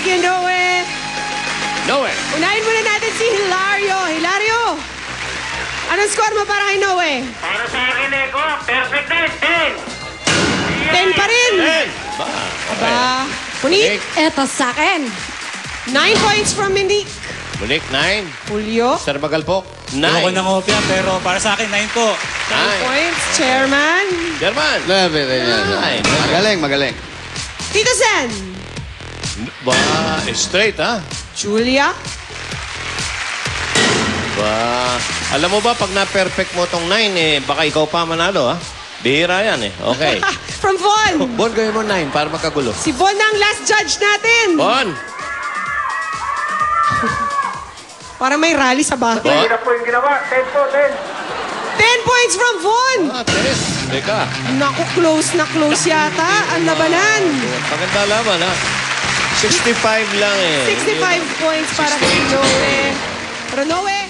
Thank you, Noe. Noe. Unahin muna natin si Hilario. Hilario, anong score mo para kay Noe? Para sa akin, Eko, perfect na 10. 10 pa rin. 10. Ba? Aba, Monique, Eto sa akin. 9 points from Monique. Monique, 9. Julio, Sir Magalpok, 9. Ayoko ng opya, pero para sa akin, 9 po. 9 points. Chairman, German. 9. Magaling, magaling. Tito Sen, Ba, straight, ha? Julia, Ba, alam mo ba, pag na-perfect mo tong 9, eh, baka ikaw pa manalo, ha? Bihira yan, eh. Okay. from Von. Bon, gawin mo 9 para magkagulo. Si Von na ang last judge natin. Bon! Para may rally sa bahay. Bon! Hirap po yung ginawa. 10 po, 10. 10 points from Von. Ah, Teres. Teka. Naku, close na close yata ang labanan. Maganda laban, ha? 65 lang, eh. 65 points para kay Noe. Pero Noe,